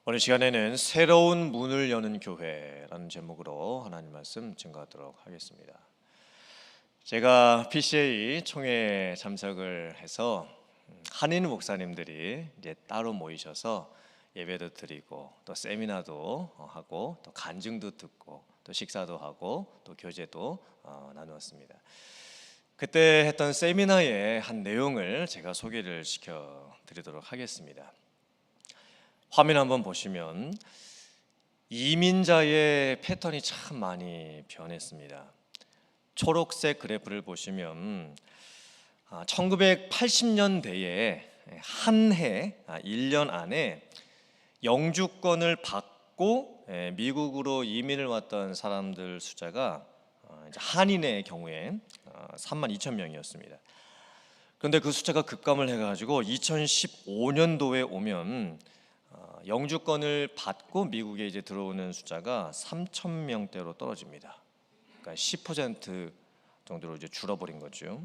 오늘 시간에는 새로운 문을 여는 교회라는 제목으로 하나님 말씀 증거하도록 하겠습니다. 제가 PCA 총회 참석을 해서 한인 목사님들이 이제 따로 모이셔서 예배도 드리고 또 세미나도 하고 또 간증도 듣고 또 식사도 하고 또 교제도 나누었습니다. 그때 했던 세미나의 한 내용을 제가 소개를 시켜 드리도록 하겠습니다. 화면 한번 보시면 이민자의 패턴이 참 많이 변했습니다. 초록색 그래프를 보시면 1980년대에 한 해 1년 안에 영주권을 받고 미국으로 이민을 왔던 사람들 숫자가 한인의 경우에 32,000명이었습니다. 그런데 그 숫자가 급감을 해가지고 2015년도에 오면 영주권을 받고 미국에 이제 들어오는 숫자가 3,000명대로 떨어집니다. 그러니까 10% 정도로 이제 줄어버린 거죠.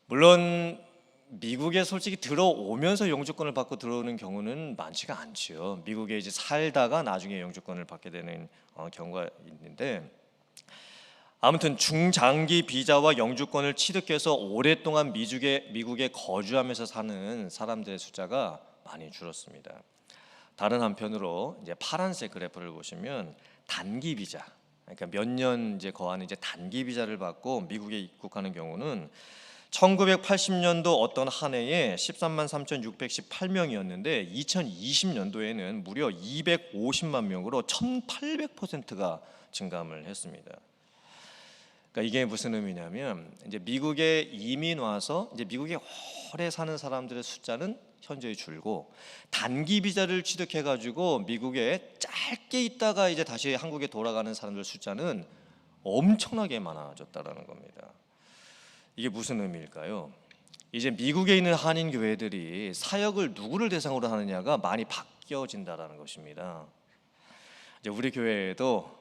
물론 미국에 솔직히 들어오면서 영주권을 받고 들어오는 경우는 많지가 않죠. 미국에 이제 살다가 나중에 영주권을 받게 되는 경우가 있는데, 아무튼 중장기 비자와 영주권을 취득해서 오랫동안 미국에 거주하면서 사는 사람들의 숫자가 많이 줄었습니다. 다른 한편으로 이제 파란색 그래프를 보시면 단기 비자, 그러니까 몇 년 이제 거하는 이제 단기 비자를 받고 미국에 입국하는 경우는 1980년도 어떤 한 해에 13만 3,618명이었는데 2020년도에는 무려 250만 명으로 1,800%가 증감을 했습니다. 그러니까 이게 무슨 의미냐면 이제 미국에 이민 와서 이제 미국에 오래 사는 사람들의 숫자는 현저히 줄고, 단기 비자를 취득해 가지고 미국에 짧게 있다가 이제 다시 한국에 돌아가는 사람들 숫자는 엄청나게 많아졌다라는 겁니다. 이게 무슨 의미일까요? 이제 미국에 있는 한인 교회들이 사역을 누구를 대상으로 하느냐가 많이 바뀌어진다라는 것입니다. 이제 우리 교회에도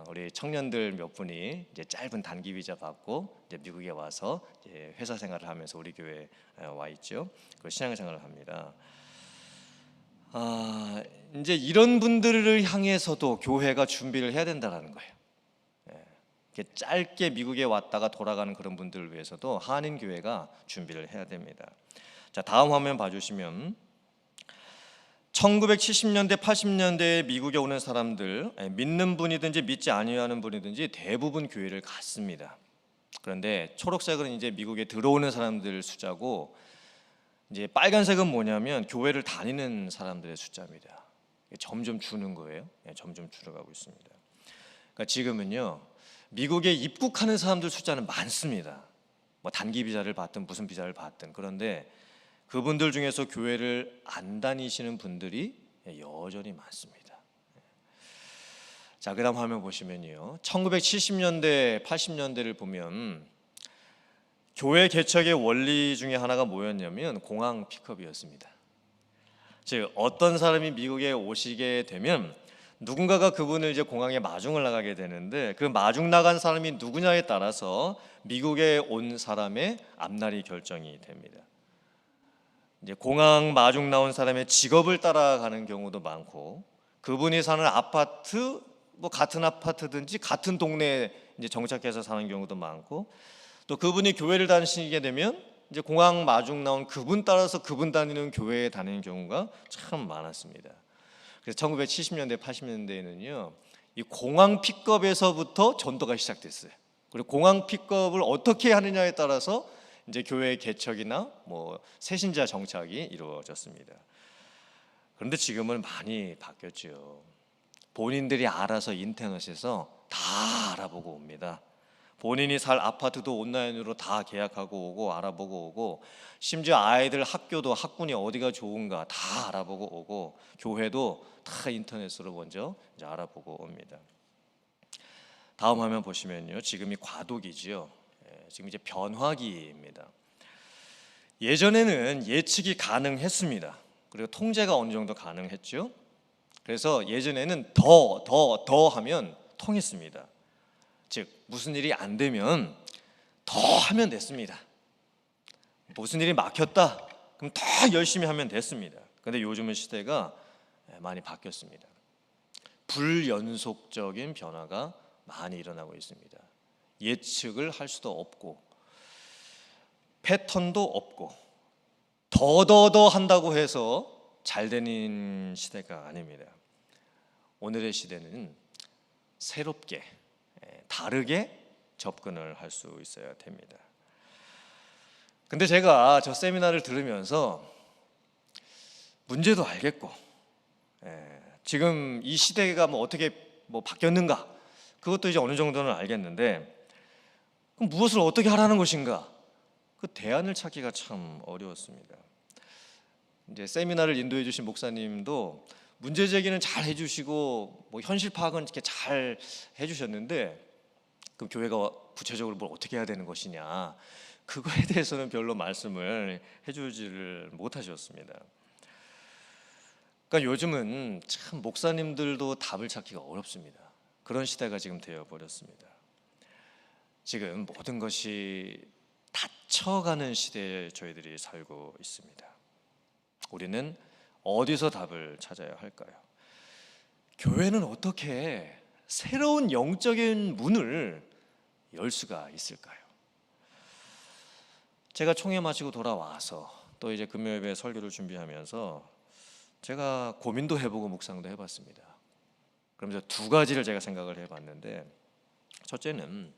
우리 청년들 몇 분이 이제 짧은 단기 비자 받고 이제 미국에 와서 이제 회사 생활을 하면서 우리 교회에 와 있죠. 그 신앙생활을 합니다. 이제 이런 분들을 향해서도 교회가 준비를 해야 된다라는 거예요. 이렇게 짧게 미국에 왔다가 돌아가는 그런 분들을 위해서도 한인 교회가 준비를 해야 됩니다. 자, 다음 화면 봐주시면 1970년대, 80년대에 미국에 오는 사람들, 믿는 분이든지 믿지 아니하는 분이든지 대부분 교회를 갔습니다. 그런데 초록색은 이제 미국에 들어오는 사람들 숫자고, 이제 빨간색은 뭐냐면 교회를 다니는 사람들의 숫자입니다. 점점 주는 거예요. 점점 줄어가고 있습니다. 그러니까 지금은요, 미국에 입국하는 사람들 숫자는 많습니다. 뭐 단기 비자를 받든 무슨 비자를 받든. 그런데 그분들 중에서 교회를 안 다니시는 분들이 여전히 많습니다. 자, 그다음 화면 보시면요, 1970년대, 80년대를 보면 교회 개척의 원리 중에 하나가 뭐였냐면 공항 픽업이었습니다. 즉 어떤 사람이 미국에 오시게 되면 누군가가 그분을 이제 공항에 마중을 나가게 되는데, 그 마중 나간 사람이 누구냐에 따라서 미국에 온 사람의 앞날이 결정이 됩니다. 이제 공항 마중 나온 사람의 직업을 따라가는 경우도 많고, 그분이 사는 아파트, 뭐 같은 아파트든지 같은 동네에 이제 정착해서 사는 경우도 많고, 또 그분이 교회를 다니시게 되면 이제 공항 마중 나온 그분 따라서 그분 다니는 교회에 다니는 경우가 참 많았습니다. 그래서 1970년대, 80년대에는요, 이 공항 픽업에서부터 전도가 시작됐어요. 그리고 공항 픽업을 어떻게 하느냐에 따라서 이제 교회 개척이나 뭐 새신자 정착이 이루어졌습니다. 그런데 지금은 많이 바뀌었죠. 본인들이 알아서 인터넷에서 다 알아보고 옵니다. 본인이 살 아파트도 온라인으로 다 계약하고 오고 알아보고 오고, 심지어 아이들 학교도 학군이 어디가 좋은가 다 알아보고 오고, 교회도 다 인터넷으로 먼저 이제 알아보고 옵니다. 다음 화면 보시면요, 지금이 과도기지요. 지금 이제 변화기입니다. 예전에는 예측이 가능했습니다. 그리고 통제가 어느 정도 가능했죠. 그래서 예전에는 더 하면 통했습니다. 즉 무슨 일이 안 되면 더 하면 됐습니다. 무슨 일이 막혔다 그럼 더 열심히 하면 됐습니다. 그런데 요즘은 시대가 많이 바뀌었습니다. 불연속적인 변화가 많이 일어나고 있습니다. 예측을 할 수도 없고 패턴도 없고 더더더 한다고 해서 잘 되는 시대가 아닙니다. 오늘의 시대는 새롭게 다르게 접근을 할 수 있어야 됩니다. 근데 제가 저 세미나를 들으면서 문제도 알겠고 지금 이 시대가 어떻게 바뀌었는가 그것도 이제 어느 정도는 알겠는데 그럼 무엇을 어떻게 하라는 것인가 그 대안을 찾기가 참 어려웠습니다. 이제 세미나를 인도해 주신 목사님도 문제 제기는 잘 해주시고 현실 파악은 이렇게 잘 해주셨는데 그럼 교회가 구체적으로 뭘 어떻게 해야 되는 것이냐 그거에 대해서는 별로 말씀을 해주지를 못하셨습니다. 그러니까 요즘은 참 목사님들도 답을 찾기가 어렵습니다. 그런 시대가 지금 되어 버렸습니다. 지금 모든 것이 닫혀가는 시대에 저희들이 살고 있습니다. 우리는 어디서 답을 찾아야 할까요? 교회는 어떻게 새로운 영적인 문을 열 수가 있을까요? 제가 총회 마치고 돌아와서 또 이제 금요일에 설교를 준비하면서 제가 고민도 해보고 묵상도 해봤습니다. 그러면서 두 가지를 제가 생각을 해봤는데 첫째는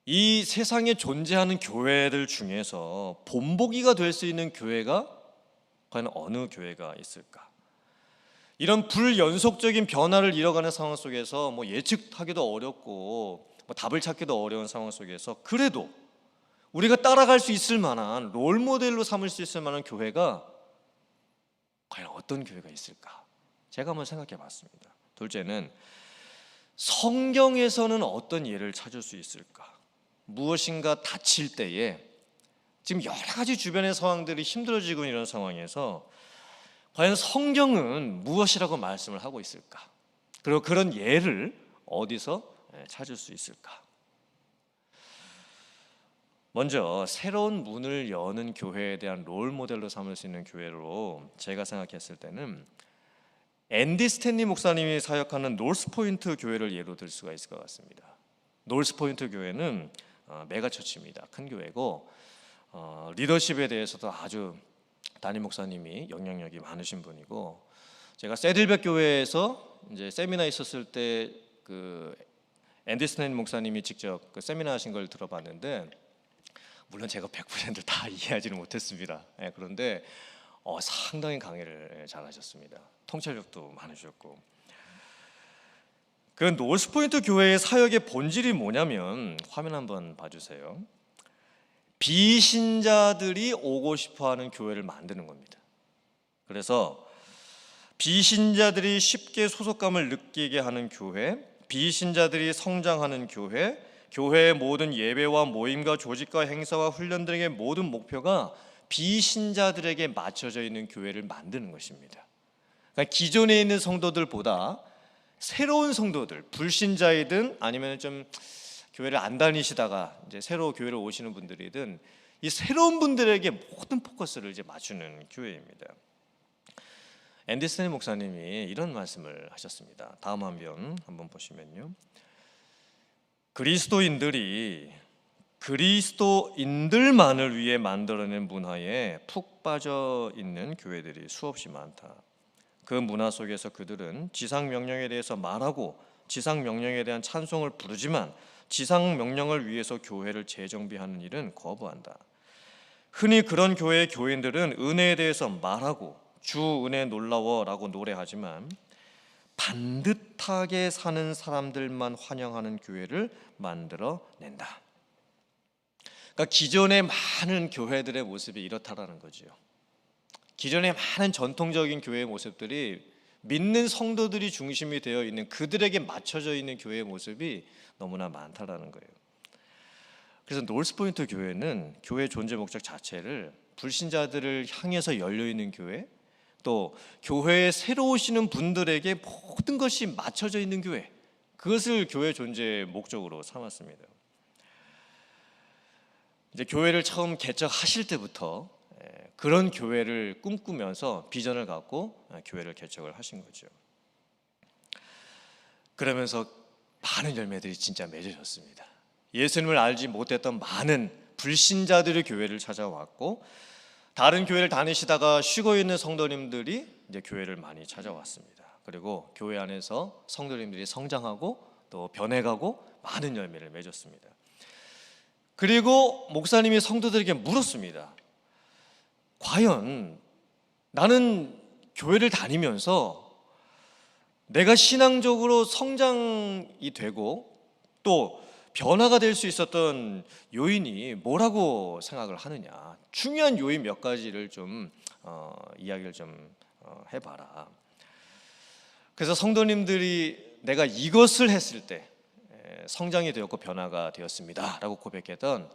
이 세상에 존재하는 교회들 중에서 본보기가 될 수 있는 교회가 과연 어느 교회가 있을까? 이런 불연속적인 변화를 이뤄가는 상황 속에서 예측하기도 어렵고 답을 찾기도 어려운 상황 속에서 그래도 우리가 따라갈 수 있을 만한 롤모델로 삼을 수 있을 만한 교회가 과연 어떤 교회가 있을까? 제가 한번 생각해 봤습니다. 둘째는 성경에서는 어떤 예를 찾을 수 있을까? 무엇인가 다칠 때에 지금 여러 가지 주변의 상황들이 힘들어지고 있는 이런 상황에서 과연 성경은 무엇이라고 말씀을 하고 있을까? 그리고 그런 예를 어디서 찾을 수 있을까? 먼저 새로운 문을 여는 교회에 대한 롤 모델로 삼을 수 있는 교회로 제가 생각했을 때는 앤디 스탠리 목사님이 사역하는 노스포인트 교회를 예로 들 수가 있을 것 같습니다. 노스포인트 교회는 메가처치입니다. 큰 교회고 리더십에 대해서도 아주 담임 목사님이 영향력이 많으신 분이고 제가 세들백 교회에서 이제 세미나 있었을 때 그 앤디 스탠리 목사님이 직접 그 세미나 하신 걸 들어봤는데 물론 제가 100% 다 이해하지는 못했습니다. 그런데 상당히 강의를 잘하셨습니다. 통찰력도 많으셨고 그 노스포인트 교회의 사역의 본질이 뭐냐면 화면 한번 봐주세요. 비신자들이 오고 싶어하는 교회를 만드는 겁니다. 그래서 비신자들이 쉽게 소속감을 느끼게 하는 교회, 비신자들이 성장하는 교회, 교회의 모든 예배와 모임과 조직과 행사와 훈련 등의 모든 목표가 비신자들에게 맞춰져 있는 교회를 만드는 것입니다. 그러니까 기존에 있는 성도들보다 새로운 성도들, 불신자이든 아니면 좀 교회를 안 다니시다가 이제 새로 교회를 오시는 분들이든 이 새로운 분들에게 모든 포커스를 이제 맞추는 교회입니다. 앤디 스탠리 목사님이 이런 말씀을 하셨습니다. 다음 화면 한번 보시면요. 그리스도인들만을 위해 만들어낸 문화에 푹 빠져 있는 교회들이 수없이 많다. 그 문화 속에서 그들은 지상 명령에 대해서 말하고 지상 명령에 대한 찬송을 부르지만 지상 명령을 위해서 교회를 재정비하는 일은 거부한다. 흔히 그런 교회의 교인들은 은혜에 대해서 말하고 주 은혜 놀라워라고 노래하지만 반듯하게 사는 사람들만 환영하는 교회를 만들어낸다. 그러니까 기존의 많은 교회들의 모습이 이렇다라는 거죠. 기존의 많은 전통적인 교회의 모습들이 믿는 성도들이 중심이 되어 있는 그들에게 맞춰져 있는 교회의 모습이 너무나 많다라는 거예요. 그래서 노스포인트 교회는 교회 존재 목적 자체를 불신자들을 향해서 열려있는 교회, 또 교회에 새로 오시는 분들에게 모든 것이 맞춰져 있는 교회, 그것을 교회 존재의 목적으로 삼았습니다. 이제 교회를 처음 개척하실 때부터 그런 교회를 꿈꾸면서 비전을 갖고 교회를 개척을 하신 거죠. 그러면서 많은 열매들이 진짜 맺어졌습니다. 예수님을 알지 못했던 많은 불신자들이 교회를 찾아왔고, 다른 교회를 다니시다가 쉬고 있는 성도님들이 이제 교회를 많이 찾아왔습니다. 그리고 교회 안에서 성도님들이 성장하고 또 변해가고 많은 열매를 맺었습니다. 그리고 목사님이 성도들에게 물었습니다. 과연 나는 교회를 다니면서 내가 신앙적으로 성장이 되고 또 변화가 될 수 있었던 요인이 뭐라고 생각을 하느냐. 중요한 요인 몇 가지를 좀 이야기를 좀 해봐라. 그래서 성도님들이 내가 이것을 했을 때 성장이 되었고 변화가 되었습니다 라고 고백했던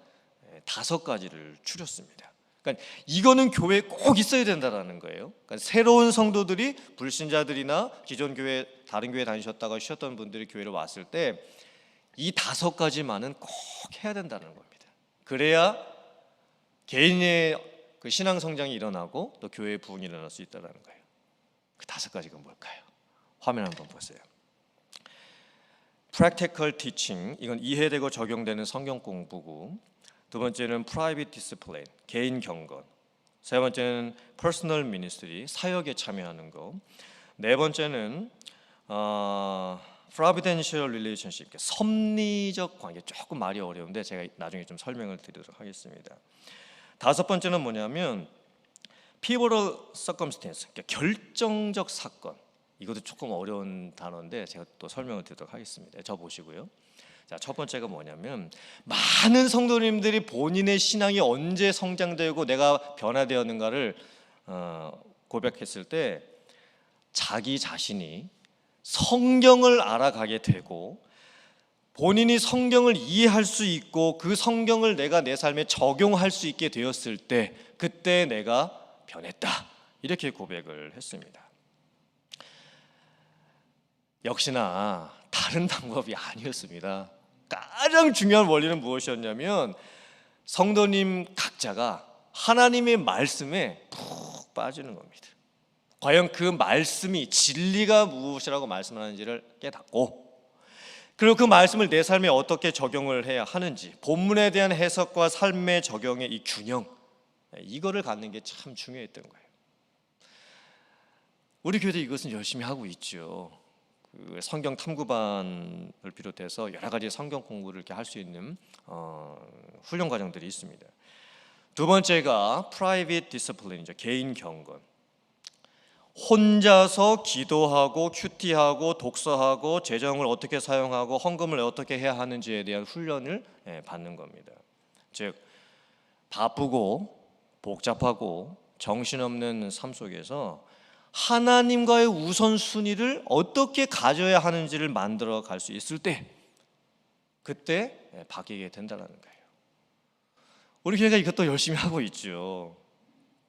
5가지를 추렸습니다. 그러니까 이거는 교회에 꼭 있어야 된다는 거예요. 그러니까 새로운 성도들이, 불신자들이나 기존 교회, 다른 교회 다니셨다가 쉬었던 분들이 교회를 왔을 때 이 5가지만은 꼭 해야 된다는 겁니다. 그래야 개인의 그 신앙 성장이 일어나고 또 교회의 부흥이 일어날 수 있다는 거예요. 그 5가지가 뭘까요? 화면 한번 보세요. Practical teaching, 이건 이해되고 적용되는 성경 공부고, 두 번째는 private discipline, 개인 경건, 세 번째는 personal ministry, 사역에 참여하는 거, 네 번째는 providential relationship, 섭리적 관계. 조금 말이 어려운데 제가 나중에 좀 설명을 드리도록 하겠습니다. 5번째는 뭐냐면 pivotal circumstance, 결정적 사건. 이것도 조금 어려운 단어인데 제가 또 설명을 드리도록 하겠습니다. 저 보시고요. 자, 첫 번째가 뭐냐면 많은 성도님들이 본인의 신앙이 언제 성장되고 내가 변화되었는가를 고백했을 때 자기 자신이 성경을 알아가게 되고 본인이 성경을 이해할 수 있고 그 성경을 내가 내 삶에 적용할 수 있게 되었을 때 그때 내가 변했다, 이렇게 고백을 했습니다. 역시나 다른 방법이 아니었습니다. 가장 중요한 원리는 무엇이었냐면 성도님 각자가 하나님의 말씀에 푹 빠지는 겁니다. 과연 그 말씀이 진리가 무엇이라고 말씀하는지를 깨닫고, 그리고 그 말씀을 내 삶에 어떻게 적용을 해야 하는지, 본문에 대한 해석과 삶의 적용의 이 균형, 이거를 갖는 게 참 중요했던 거예요. 우리 교회도 이것은 열심히 하고 있죠. 그 성경 탐구반을 비롯해서 여러 가지 성경 공부를 이렇게 할 수 있는 훈련 과정들이 있습니다. 두 번째가 private discipline이죠. 개인 경건. 혼자서 기도하고 큐티하고 독서하고 재정을 어떻게 사용하고 헌금을 어떻게 해야 하는지에 대한 훈련을 받는 겁니다. 즉 바쁘고 복잡하고 정신없는 삶 속에서 하나님과의 우선순위를 어떻게 가져야 하는지를 만들어 갈 수 있을 때 그때 바뀌게 된다는 거예요. 우리 교회가 이것도 열심히 하고 있죠.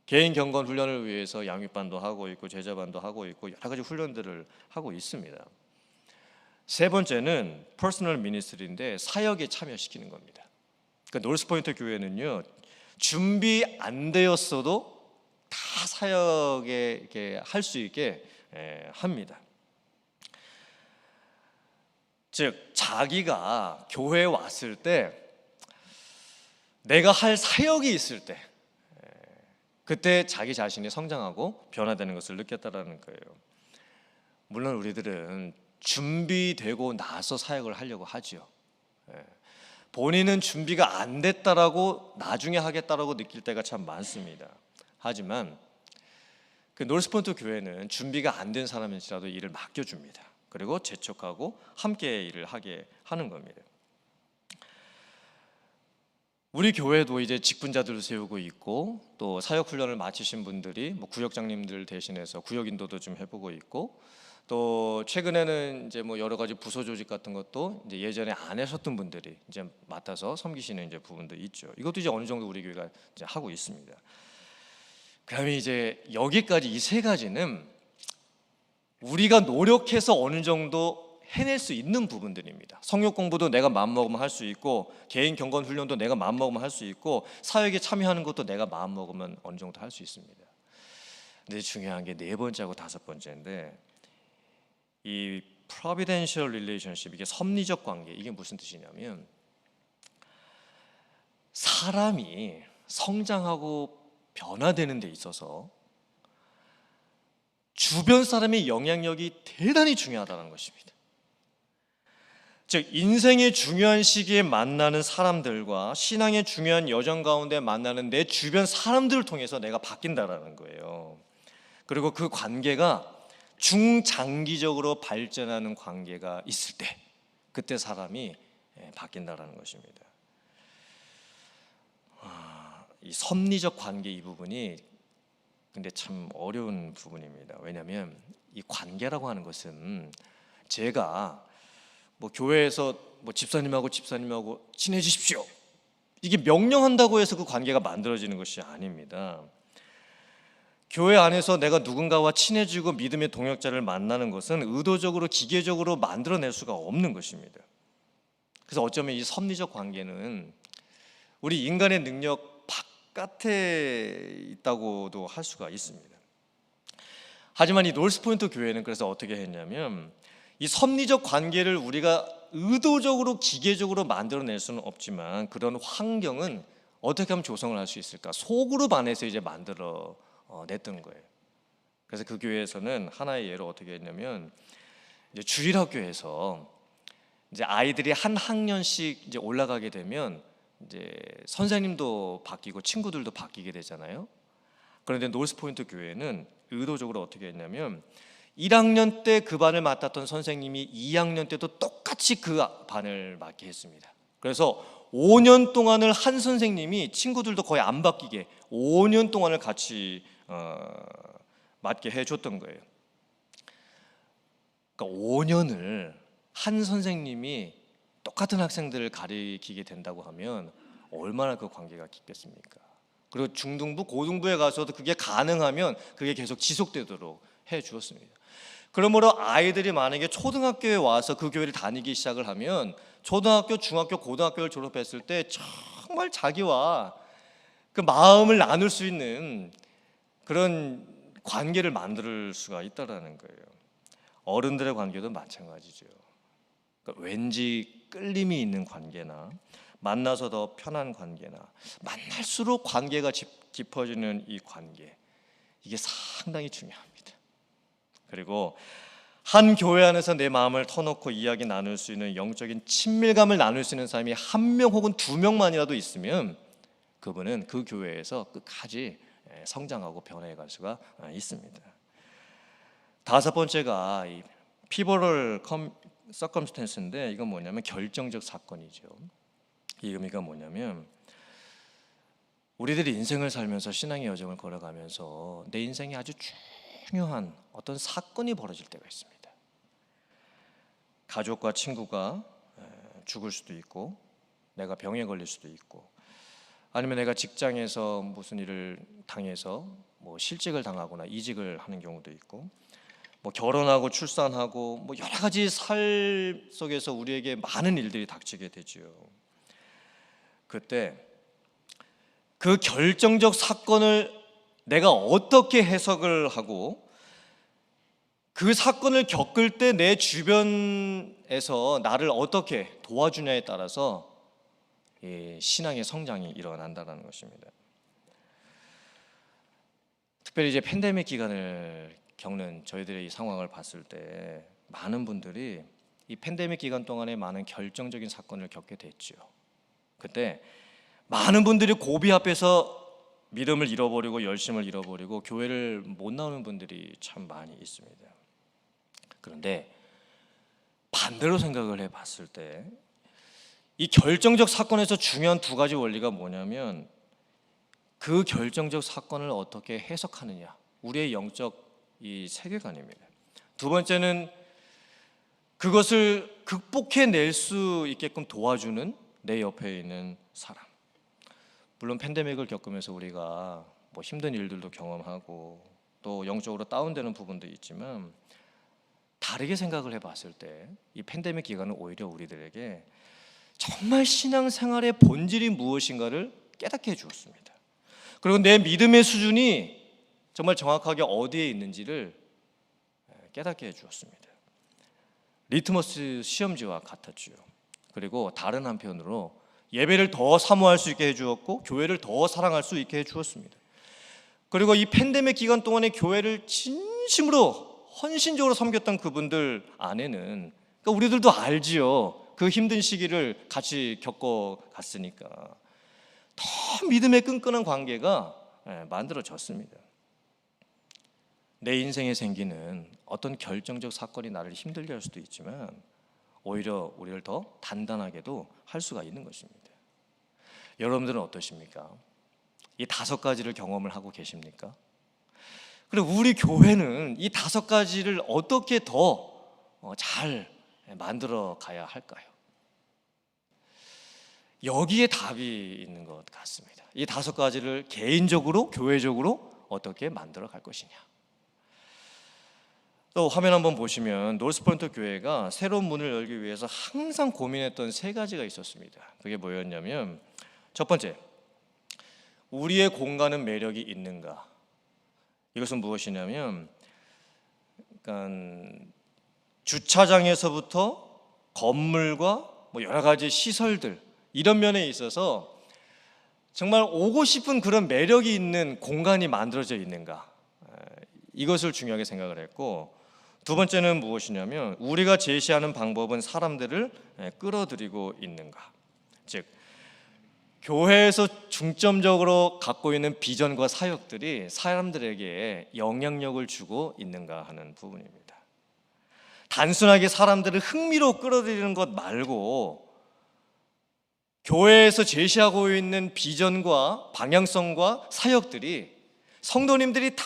개인 경건 훈련을 위해서 양육반도 하고 있고 제자반도 하고 있고 여러 가지 훈련들을 하고 있습니다. 세 번째는 퍼스널 미니스트리인데 사역에 참여시키는 겁니다. 그러니까 노스포인트 교회는요, 준비 안 되었어도 다 사역에 이렇게 할 수 있게 합니다. 즉 자기가 교회에 왔을 때 내가 할 사역이 있을 때 그때 자기 자신이 성장하고 변화되는 것을 느꼈다라는 거예요. 물론 우리들은 준비되고 나서 사역을 하려고 하죠. 본인은 준비가 안 됐다라고 나중에 하겠다라고 느낄 때가 참 많습니다. 하지만 그 노스포인트 교회는 준비가 안 된 사람일지라도 일을 맡겨줍니다. 그리고 재촉하고 함께 일을 하게 하는 겁니다. 우리 교회도 이제 직분자들을 세우고 있고 또 사역 훈련을 마치신 분들이 뭐 구역장님들 대신해서 구역 인도도 좀 해보고 있고 또 최근에는 이제 뭐 여러 가지 부서 조직 같은 것도 이제 예전에 안 하셨던 분들이 이제 맡아서 섬기시는 이제 부분도 있죠. 이것도 이제 어느 정도 우리 교회가 이제 하고 있습니다. 그러면 이제 여기까지 이 세 가지는 우리가 노력해서 어느 정도 해낼 수 있는 부분들입니다. 성역 공부도 내가 마음먹으면 할 수 있고, 개인 경건 훈련도 내가 마음먹으면 할 수 있고, 사역에 참여하는 것도 내가 마음먹으면 어느 정도 할 수 있습니다. 근데 중요한 게 네 번째하고 다섯 번째인데, 이 providential relationship, 이게 섭리적 관계, 이게 무슨 뜻이냐면 사람이 성장하고 변화되는 데 있어서 주변 사람의 영향력이 대단히 중요하다는 것입니다. 즉 인생의 중요한 시기에 만나는 사람들과 신앙의 중요한 여정 가운데 만나는 내 주변 사람들을 통해서 내가 바뀐다라는 거예요. 그리고 그 관계가 중장기적으로 발전하는 관계가 있을 때 그때 사람이 바뀐다라는 것입니다. 이 섭리적 관계, 이 부분이 근데 참 어려운 부분입니다. 왜냐하면 이 관계라고 하는 것은 제가 뭐 교회에서 뭐 집사님하고 친해지십시오, 이게 명령한다고 해서 그 관계가 만들어지는 것이 아닙니다. 교회 안에서 내가 누군가와 친해지고 믿음의 동역자를 만나는 것은 의도적으로 기계적으로 만들어낼 수가 없는 것입니다. 그래서 어쩌면 이 섭리적 관계는 우리 인간의 능력 바깥에 있다고도 할 수가 있습니다. 하지만 이 노스포인트 교회는 그래서 어떻게 했냐면 이 섭리적 관계를 우리가 의도적으로 기계적으로 만들어낼 수는 없지만 그런 환경은 어떻게 하면 조성을 할 수 있을까? 소그룹 안에서 이제 만들어 냈던 거예요. 그래서 그 교회에서는 하나의 예로 어떻게 했냐면 이제 주일학교에서 이제 아이들이 한 학년씩 이제 올라가게 되면 이제 선생님도 바뀌고 친구들도 바뀌게 되잖아요. 그런데 노스포인트 교회는 의도적으로 어떻게 했냐면 1학년 때 그 반을 맡았던 선생님이 2학년 때도 똑같이 그 반을 맡게 했습니다. 그래서 5년 동안을 한 선생님이 친구들도 거의 안 바뀌게 5년 동안을 같이 맡게 해줬던 거예요. 그러니까 5년을 한 선생님이 똑같은 학생들을 가리키게 된다고 하면 얼마나 그 관계가 깊겠습니까? 그리고 중등부, 고등부에 가서도 그게 가능하면 그게 계속 지속되도록 해 주었습니다. 그러므로 아이들이 만약에 초등학교에 와서 그 교회를 다니기 시작을 하면 초등학교, 중학교, 고등학교를 졸업했을 때 정말 자기와 그 마음을 나눌 수 있는 그런 관계를 만들 수가 있다라는 거예요. 어른들의 관계도 마찬가지죠. 그러니까 왠지 끌림이 있는 관계나 만나서 더 편한 관계나 만날수록 관계가 깊어지는 이 관계, 이게 상당히 중요합니다. 그리고 한 교회 안에서 내 마음을 터놓고 이야기 나눌 수 있는 영적인 친밀감을 나눌 수 있는 사람이 한 명 혹은 두 명만이라도 있으면 그분은 그 교회에서 끝까지 성장하고 변해갈 수가 있습니다. 다섯 번째가 이 피보럴 서컴스텐스인데 이건 뭐냐면 결정적 사건이죠. 이 의미가 뭐냐면 우리들이 인생을 살면서 신앙의 여정을 걸어가면서 내 인생에 아주 중요한 어떤 사건이 벌어질 때가 있습니다. 가족과 친구가 죽을 수도 있고 내가 병에 걸릴 수도 있고 아니면 내가 직장에서 무슨 일을 당해서 뭐 실직을 당하거나 이직을 하는 경우도 있고 뭐 결혼하고 출산하고 뭐 여러 가지 삶 속에서 우리에게 많은 일들이 닥치게 되지요. 그때 그 결정적 사건을 내가 어떻게 해석을 하고 그 사건을 겪을 때 내 주변에서 나를 어떻게 도와주냐에 따라서 신앙의 성장이 일어난다는 것입니다. 특별히 이제 팬데믹 기간을 겪는 저희들의 이 상황을 봤을 때 많은 분들이 이 팬데믹 기간 동안에 많은 결정적인 사건을 겪게 됐죠. 그때 많은 분들이 고비 앞에서 믿음을 잃어버리고 열심을 잃어버리고 교회를 못 나오는 분들이 참 많이 있습니다. 그런데 반대로 생각을 해봤을 때 이 결정적 사건에서 중요한 두 가지 원리가 뭐냐면 그 결정적 사건을 어떻게 해석하느냐, 우리의 영적 이 세계관입니다. 두 번째는 그것을 극복해낼 수 있게끔 도와주는 내 옆에 있는 사람. 물론 팬데믹을 겪으면서 우리가 뭐 힘든 일들도 경험하고 또 영적으로 다운되는 부분도 있지만 다르게 생각을 해봤을 때 이 팬데믹 기간은 오히려 우리들에게 정말 신앙생활의 본질이 무엇인가를 깨닫게 해주었습니다. 그리고 내 믿음의 수준이 정말 정확하게 어디에 있는지를 깨닫게 해주었습니다. 리트머스 시험지와 같았지요. 그리고 다른 한편으로 예배를 더 사모할 수 있게 해주었고 교회를 더 사랑할 수 있게 해주었습니다. 그리고 이 팬데믹 기간 동안에 교회를 진심으로 헌신적으로 섬겼던 그분들 안에는, 그러니까 우리들도 알지요. 그 힘든 시기를 같이 겪어갔으니까 더 믿음의 끈끈한 관계가 만들어졌습니다. 내 인생에 생기는 어떤 결정적 사건이 나를 힘들게 할 수도 있지만 오히려 우리를 더 단단하게도 할 수가 있는 것입니다. 여러분들은 어떠십니까? 이 5가지를 경험을 하고 계십니까? 그리고 우리 교회는 이 5가지를 어떻게 더 잘 만들어 가야 할까요? 여기에 답이 있는 것 같습니다. 이 5가지를 개인적으로, 교회적으로 어떻게 만들어 갈 것이냐. 또 화면 한번 보시면 노스포인트 교회가 새로운 문을 열기 위해서 항상 고민했던 3가지가 있었습니다. 그게 뭐였냐면, 첫 번째, 우리의 공간은 매력이 있는가? 이것은 무엇이냐면, 그러니까 주차장에서부터 건물과 여러 가지 시설들, 이런 면에 있어서 정말 오고 싶은 그런 매력이 있는 공간이 만들어져 있는가, 이것을 중요하게 생각을 했고, 두 번째는 무엇이냐면 우리가 제시하는 방법은 사람들을 끌어들이고 있는가, 즉 교회에서 중점적으로 갖고 있는 비전과 사역들이 사람들에게 영향력을 주고 있는가 하는 부분입니다. 단순하게 사람들을 흥미로 끌어들이는 것 말고 교회에서 제시하고 있는 비전과 방향성과 사역들이 성도님들이 다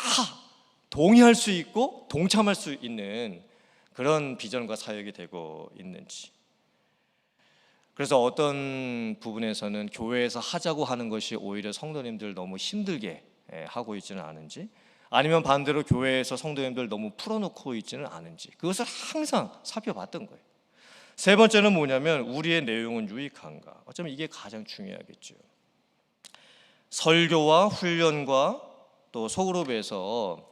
동의할 수 있고 동참할 수 있는 그런 비전과 사역이 되고 있는지. 그래서 어떤 부분에서는 교회에서 하자고 하는 것이 오히려 성도님들 너무 힘들게 하고 있지는 않은지, 아니면 반대로 교회에서 성도님들 너무 풀어놓고 있지는 않은지, 그것을 항상 살펴봤던 거예요. 세 번째는 뭐냐면 우리의 내용은 유익한가. 어쩌면 이게 가장 중요하겠죠. 설교와 훈련과 또 소그룹에서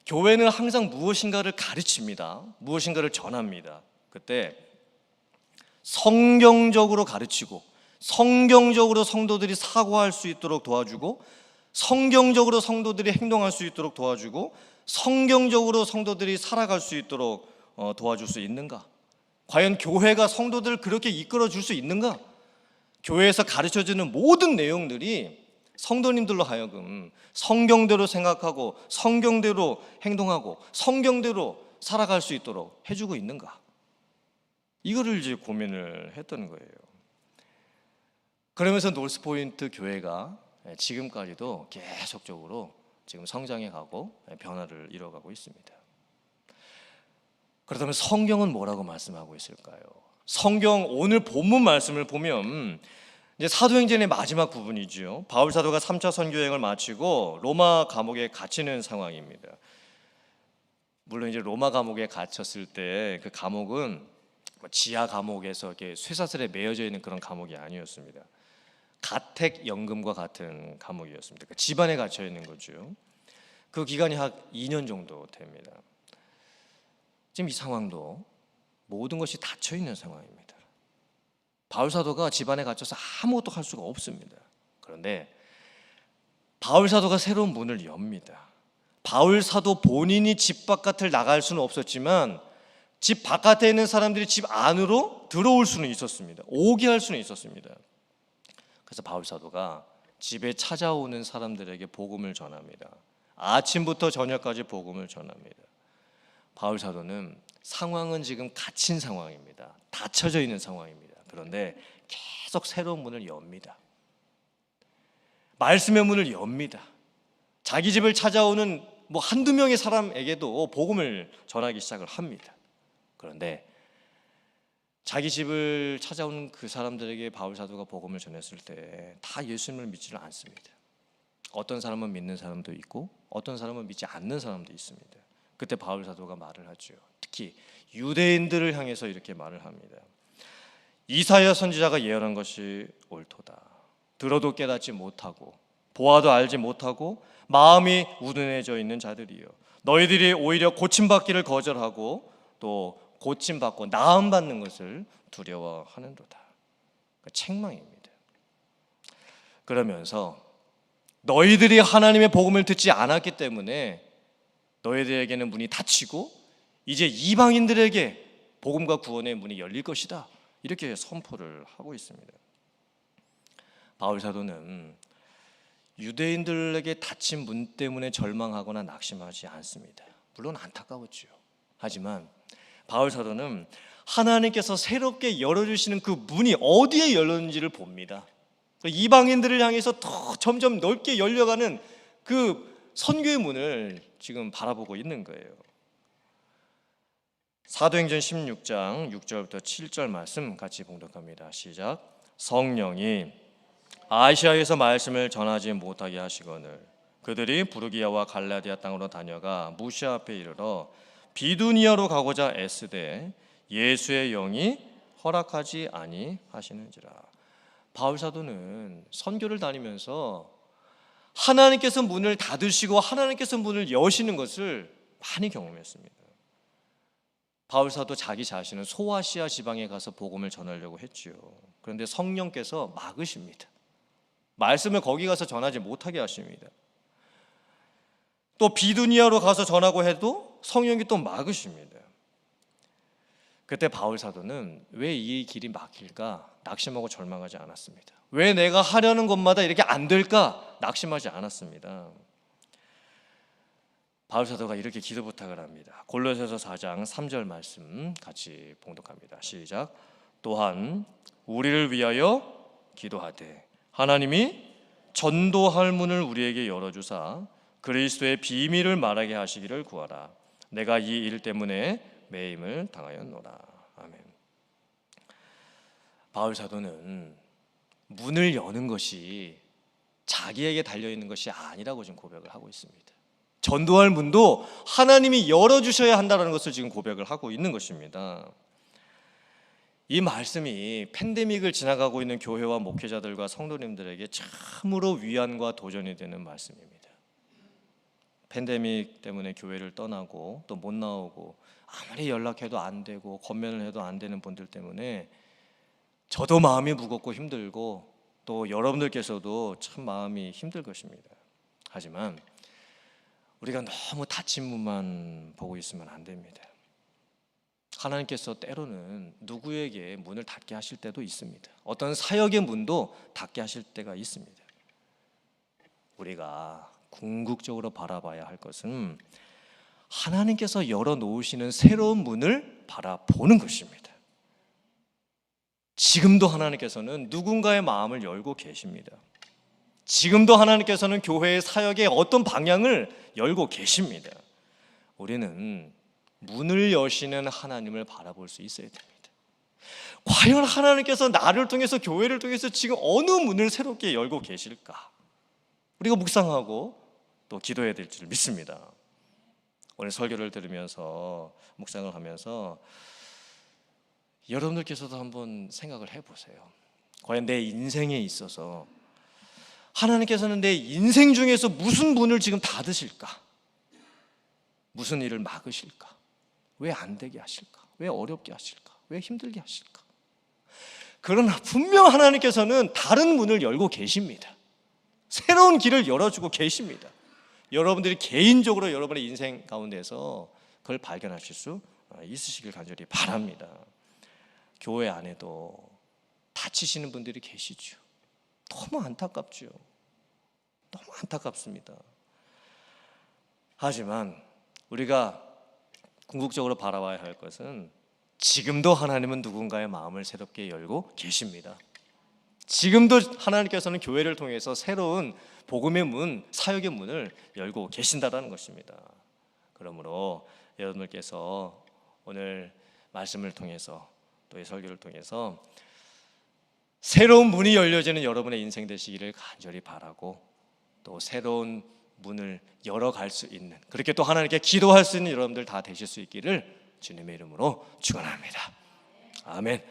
교회는 항상 무엇인가를 가르칩니다. 무엇인가를 전합니다. 그때 성경적으로 가르치고 성경적으로 성도들이 사고할 수 있도록 도와주고 성경적으로 성도들이 행동할 수 있도록 도와주고 성경적으로 성도들이 살아갈 수 있도록 도와줄 수 있는가? 과연 교회가 성도들을 그렇게 이끌어 줄 수 있는가? 교회에서 가르쳐주는 모든 내용들이 성도님들로 하여금 성경대로 생각하고 성경대로 행동하고 성경대로 살아갈 수 있도록 해주고 있는가? 이거를 이제 고민을 했던 거예요. 그러면서 노스포인트 교회가 지금까지도 계속적으로 지금 성장해 가고 변화를 이뤄가고 있습니다. 그렇다면 성경은 뭐라고 말씀하고 있을까요? 성경 오늘 본문 말씀을 보면 이제 사도행전의 마지막 부분이죠. 바울 사도가 3차 선교 여행을 마치고 로마 감옥에 갇히는 상황입니다. 물론 이제 로마 감옥에 갇혔을 때 그 감옥은 지하 감옥에서 이렇게 쇠사슬에 매여져 있는 그런 감옥이 아니었습니다. 가택 연금과 같은 감옥이었습니다. 그러니까 집안에 갇혀 있는 거죠. 그 기간이 한 2년 정도 됩니다. 지금 이 상황도 모든 것이 닫혀 있는 상황입니다. 바울 사도가 집안에 갇혀서 아무것도 할 수가 없습니다. 그런데 바울 사도가 새로운 문을 엽니다. 바울 사도 본인이 집 바깥을 나갈 수는 없었지만 집 바깥에 있는 사람들이 집 안으로 들어올 수는 있었습니다. 오게 할 수는 있었습니다. 그래서 바울 사도가 집에 찾아오는 사람들에게 복음을 전합니다. 아침부터 저녁까지 복음을 전합니다. 바울 사도는 상황은 지금 갇힌 상황입니다. 닫혀져 있는 상황입니다. 그런데 계속 새로운 문을 엽니다. 말씀의 문을 엽니다. 자기 집을 찾아오는 한두 명의 사람에게도 복음을 전하기 시작을 합니다. 그런데 자기 집을 찾아오는 그 사람들에게 바울 사도가 복음을 전했을 때 다 예수님을 믿지는 않습니다. 어떤 사람은 믿는 사람도 있고 어떤 사람은 믿지 않는 사람도 있습니다. 그때 바울 사도가 말을 하죠. 특히 유대인들을 향해서 이렇게 말을 합니다. 이사야 선지자가 예언한 것이 옳도다. 들어도 깨닫지 못하고 보아도 알지 못하고 마음이 우둔해져 있는 자들이여, 너희들이 오히려 고침받기를 거절하고 또 고침받고 나음받는 것을 두려워하는도다. 책망입니다. 그러면서 너희들이 하나님의 복음을 듣지 않았기 때문에 너희들에게는 문이 닫히고 이제 이방인들에게 복음과 구원의 문이 열릴 것이다, 이렇게 선포를 하고 있습니다. 바울 사도는 유대인들에게 닫힌 문 때문에 절망하거나 낙심하지 않습니다. 물론 안타까웠죠. 하지만 바울 사도는 하나님께서 새롭게 열어주시는 그 문이 어디에 열렸는지를 봅니다. 이방인들을 향해서 더 점점 넓게 열려가는 그 선교의 문을 지금 바라보고 있는 거예요. 사도행전 16장 6절부터 7절 말씀 같이 봉독합니다. 시작. 성령이 아시아에서 말씀을 전하지 못하게 하시거늘 그들이 부르기아와 갈라디아 땅으로 다녀가 무시아 앞에 이르러 비두니아로 가고자 애쓰되 예수의 영이 허락하지 아니하시는지라. 바울 사도는 선교를 다니면서 하나님께서 문을 닫으시고 하나님께서 문을 여시는 것을 많이 경험했습니다. 바울 사도 자기 자신은 소아시아 지방에 가서 복음을 전하려고 했지요. 그런데 성령께서 막으십니다. 말씀을 거기 가서 전하지 못하게 하십니다. 또 비두니아로 가서 전하고 해도 성령이 또 막으십니다. 그때 바울 사도는 왜 이 길이 막힐까 낙심하고 절망하지 않았습니다. 왜 내가 하려는 것마다 이렇게 안 될까 낙심하지 않았습니다. 바울 사도가 이렇게 기도 부탁을 합니다. 골로새서 4장 3절 말씀 같이 봉독합니다. 시작. 또한 우리를 위하여 기도하되 하나님이 전도할 문을 우리에게 열어주사 그리스도의 비밀을 말하게 하시기를 구하라. 내가 이 일 때문에 매임을 당하였노라. 아멘. 바울 사도는 문을 여는 것이 자기에게 달려있는 것이 아니라고 지금 고백을 하고 있습니다. 전도할 문도 하나님이 열어주셔야 한다는 것을 지금 고백을 하고 있는 것입니다. 이 말씀이 팬데믹을 지나가고 있는 교회와 목회자들과 성도님들에게 참으로 위안과 도전이 되는 말씀입니다. 팬데믹 때문에 교회를 떠나고 또 못 나오고 아무리 연락해도 안 되고 권면을 해도 안 되는 분들 때문에 저도 마음이 무겁고 힘들고 또 여러분들께서도 참 마음이 힘들 것입니다. 하지만 우리가 너무 닫힌 문만 보고 있으면 안 됩니다. 하나님께서 때로는 누구에게 문을 닫게 하실 때도 있습니다. 어떤 사역의 문도 닫게 하실 때가 있습니다. 우리가 궁극적으로 바라봐야 할 것은 하나님께서 열어놓으시는 새로운 문을 바라보는 것입니다. 지금도 하나님께서는 누군가의 마음을 열고 계십니다. 지금도 하나님께서는 교회의 사역의 어떤 방향을 열고 계십니다. 우리는 문을 여시는 하나님을 바라볼 수 있어야 됩니다. 과연 하나님께서 나를 통해서 교회를 통해서 지금 어느 문을 새롭게 열고 계실까? 우리가 묵상하고 또 기도해야 될 줄 믿습니다. 오늘 설교를 들으면서 묵상을 하면서 여러분들께서도 한번 생각을 해보세요. 과연 내 인생에 있어서 하나님께서는 내 인생 중에서 무슨 문을 지금 닫으실까? 무슨 일을 막으실까? 왜 안 되게 하실까? 왜 어렵게 하실까? 왜 힘들게 하실까? 그러나 분명 하나님께서는 다른 문을 열고 계십니다. 새로운 길을 열어주고 계십니다. 여러분들이 개인적으로 여러분의 인생 가운데서 그걸 발견하실 수 있으시길 간절히 바랍니다. 교회 안에도 다치시는 분들이 계시죠. 너무 안타깝죠. 너무 안타깝습니다. 하지만 우리가 궁극적으로 바라봐야 할 것은 지금도 하나님은 누군가의 마음을 새롭게 열고 계십니다. 지금도 하나님께서는 교회를 통해서 새로운 복음의 문, 사역의 문을 열고 계신다는 것입니다. 그러므로 여러분들께서 오늘 말씀을 통해서 또 이 설교를 통해서 새로운 문이 열려지는 여러분의 인생 되시기를 간절히 바라고 또 새로운 문을 열어갈 수 있는, 그렇게 또 하나님께 기도할 수 있는 여러분들 다 되실 수 있기를 주님의 이름으로 축원합니다. 아멘.